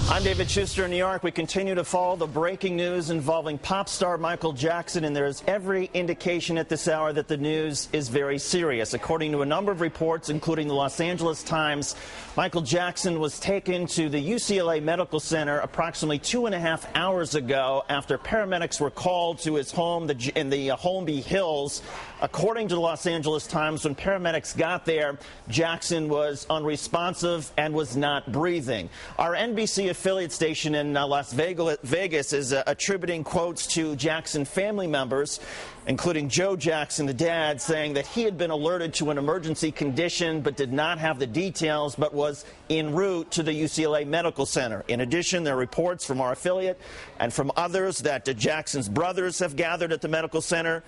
I'm David Schuster in New York. We continue to follow the breaking news involving pop star Michael Jackson, and there's every indication at this hour that the news is very serious. According to a number of reports, including the Los Angeles Times, Michael Jackson was taken to the UCLA Medical Center approximately 2.5 hours ago after paramedics were called to his home in the Holmby Hills. According to the Los Angeles Times, when paramedics got there, Jackson was unresponsive and was not breathing. Our NBC affiliate station in Las Vegas is attributing quotes to Jackson family members, including Joe Jackson, the dad, saying that he had been alerted to an emergency condition but did not have the details, but was en route to the UCLA Medical Center. In addition, there are reports from our affiliate and from others that Jackson's brothers have gathered at the medical center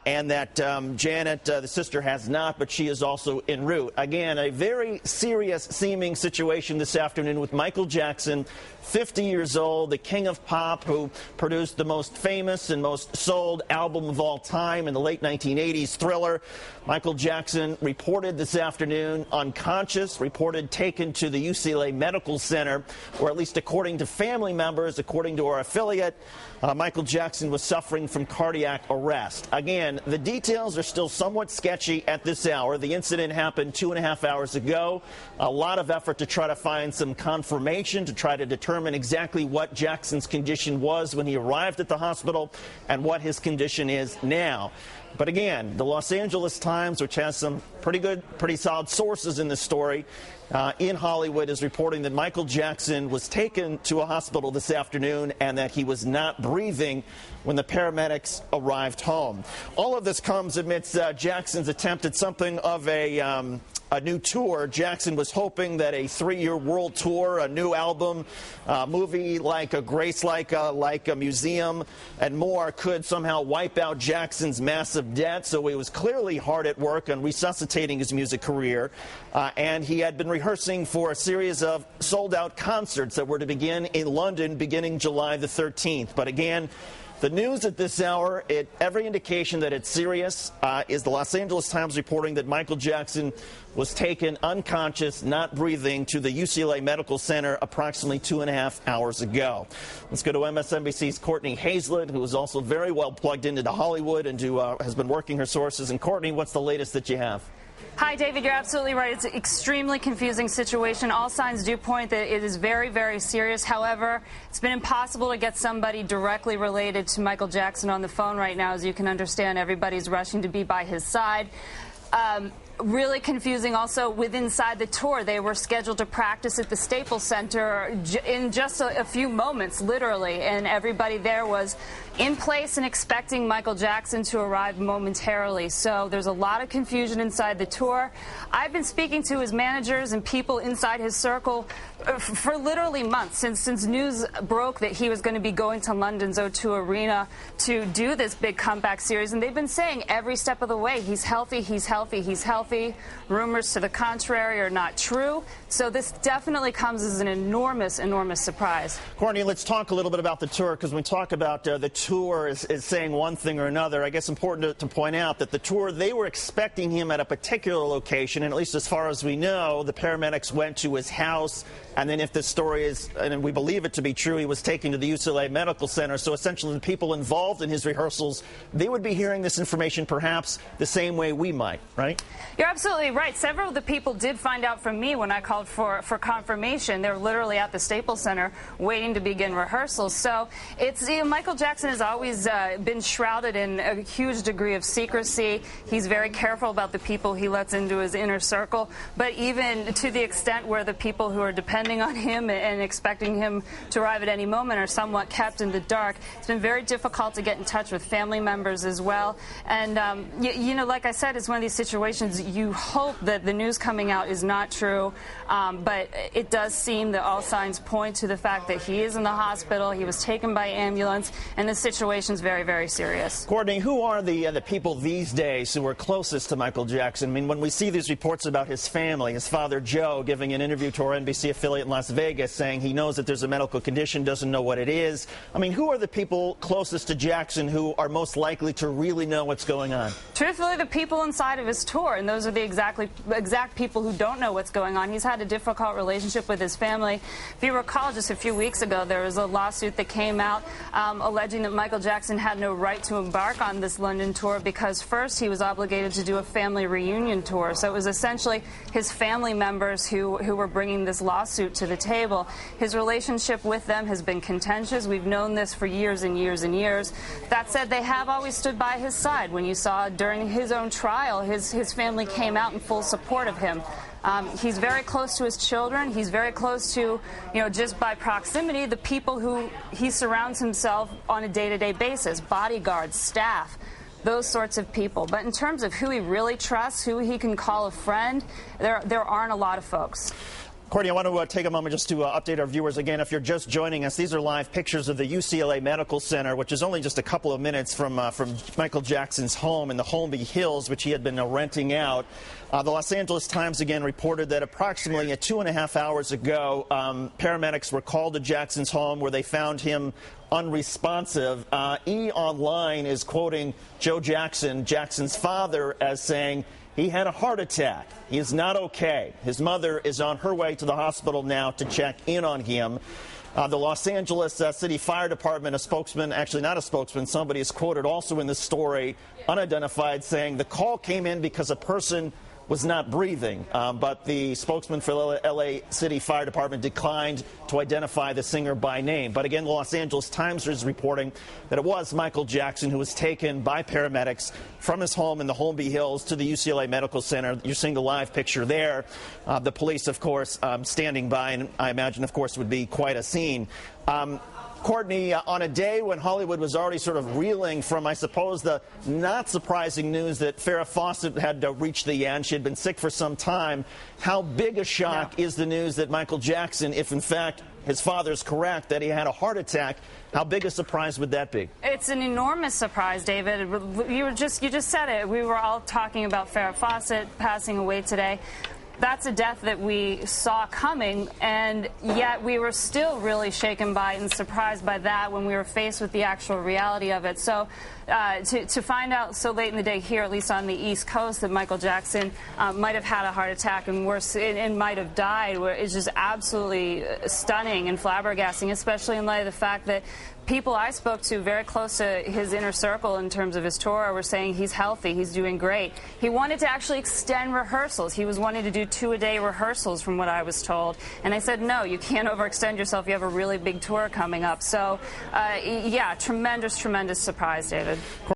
and that Janet, the sister, has not, but she is also en route. Again, a very serious seeming situation this afternoon with Michael Jackson, 50 years old, the king of pop, who produced the most famous and most sold album of all time in the late 1980s, Thriller. Michael Jackson reported this afternoon unconscious, reported taken to the UCLA Medical Center, or at least according to family members, according to our affiliate, Michael Jackson was suffering from cardiac arrest. Again, the details are still somewhat sketchy at this hour. The incident happened 2.5 hours ago. A lot of effort to try to find some confirmation, to try to determine exactly what Jackson's condition was when he arrived at the hospital and what his condition is now. But again, the Los Angeles Times, which has some pretty solid sources in this story, in Hollywood, is reporting that Michael Jackson was taken to a hospital this afternoon and that he was not breathing when the paramedics arrived home. All of this comes amidst Jackson's attempt at something of a new tour. Jackson was hoping that a 3-year world tour, a new album, movie like a Grace like a museum, and more could somehow wipe out Jackson's massive debt. So he was clearly hard at work on resuscitating his music career, and he had been rehearsing for a series of sold-out concerts that were to begin in London beginning July the 13th. But again, the news at this hour, every indication that it's serious, is the Los Angeles Times reporting that Michael Jackson was taken unconscious, not breathing, to the UCLA Medical Center approximately 2.5 hours ago. Let's go to MSNBC's Courtney Hazlett, who is also very well plugged into Hollywood and who has been working her sources. And Courtney, what's the latest that you have? Hi, David. You're absolutely right. It's an extremely confusing situation. All signs do point that it is very, very serious. However, it's been impossible to get somebody directly related to Michael Jackson on the phone right now. As you can understand, everybody's rushing to be by his side. Really confusing also inside the tour. They were scheduled to practice at the Staples Center in just a few moments, literally, and everybody there was in place and expecting Michael Jackson to arrive momentarily. So there's a lot of confusion inside the tour. I've been speaking to his managers and people inside his circle for literally months, since news broke that he was going to be going to London's O2 Arena to do this big comeback series, and they've been saying every step of the way, he's healthy, he's healthy, he's healthy. Rumors to the contrary are not true. So this definitely comes as an enormous, enormous surprise. Courtney, let's talk a little bit about the tour, because when we talk about the tour is saying one thing or another, I guess important to point out that the tour, they were expecting him at a particular location, and at least as far as we know, the paramedics went to his house, and then if this story is, and we believe it to be true, he was taken to the UCLA Medical Center. So essentially the people involved in his rehearsals, they would be hearing this information perhaps the same way we might, right? You're absolutely right. Several of the people did find out from me when I called for confirmation. They're literally at the Staples Center waiting to begin rehearsals. So it's, Michael Jackson has always been shrouded in a huge degree of secrecy. He's very careful about the people he lets into his inner circle. But even to the extent where the people who are depending on him and expecting him to arrive at any moment are somewhat kept in the dark, it's been very difficult to get in touch with family members as well. And, you know, like I said, it's one of these situations you hope that the news coming out is not true, but it does seem that all signs point to the fact that he is in the hospital, he was taken by ambulance, and the situation is very, very serious. Courtney, who are the people these days who are closest to Michael Jackson? I mean, when we see these reports about his family, his father Joe giving an interview to our NBC affiliate in Las Vegas saying he knows that there's a medical condition, doesn't know what it is. I mean, who are the people closest to Jackson who are most likely to really know what's going on? Truthfully, the people inside of his tour, and those are the exact people who don't know what's going on. He's had a difficult relationship with his family. If you recall, just a few weeks ago, there was a lawsuit that came out alleging that Michael Jackson had no right to embark on this London tour because first he was obligated to do a family reunion tour. So it was essentially his family members who were bringing this lawsuit to the table. His relationship with them has been contentious. We've known this for years and years and years. That said, they have always stood by his side. When you saw during his own trial, his family came out in full support of him. He's very close to his children. He's very close to, just by proximity, the people who he surrounds himself on a day-to-day basis, bodyguards, staff, those sorts of people. But in terms of who he really trusts, who he can call a friend, there aren't a lot of folks. Courtney, I want to take a moment just to update our viewers again. If you're just joining us, these are live pictures of the UCLA Medical Center, which is only just a couple of minutes from Michael Jackson's home in the Holmby Hills, which he had been renting out. The Los Angeles Times again reported that approximately 2.5 hours ago, paramedics were called to Jackson's home where they found him unresponsive. E! Online is quoting Joe Jackson, Jackson's father, as saying, "He had a heart attack. He is not okay." His mother is on her way to the hospital now to check in on him. The Los Angeles City Fire Department, a spokesman, actually not a spokesman, somebody is quoted also in this story, unidentified, saying the call came in because a person was not breathing, but the spokesman for the LA City Fire Department declined to identify the singer by name. But again, the Los Angeles Times is reporting that it was Michael Jackson who was taken by paramedics from his home in the Holmby Hills to the UCLA Medical Center. You're seeing the live picture there. The police, of course, standing by, and I imagine, of course, would be quite a scene. Courtney, on a day when Hollywood was already sort of reeling from, I suppose, the not surprising news that Farrah Fawcett had reached the end. She had been sick for some time. How big a shock is the news that Michael Jackson, if in fact his father's correct, that he had a heart attack? How big a surprise would that be? It's an enormous surprise, David. You just said it. We were all talking about Farrah Fawcett passing away today. That's a death that we saw coming, and yet we were still really shaken by it and surprised by that when we were faced with the actual reality of it. So to find out so late in the day here, at least on the East Coast, that Michael Jackson might have had a heart attack and worse, and might have died, is just absolutely stunning and flabbergasting, especially in light of the fact that people I spoke to very close to his inner circle in terms of his tour were saying he's healthy, he's doing great. He wanted to actually extend rehearsals. He was wanting to do 2-a-day rehearsals from what I was told. And I said, no, you can't overextend yourself. You have a really big tour coming up. So, yeah, tremendous, tremendous surprise, David.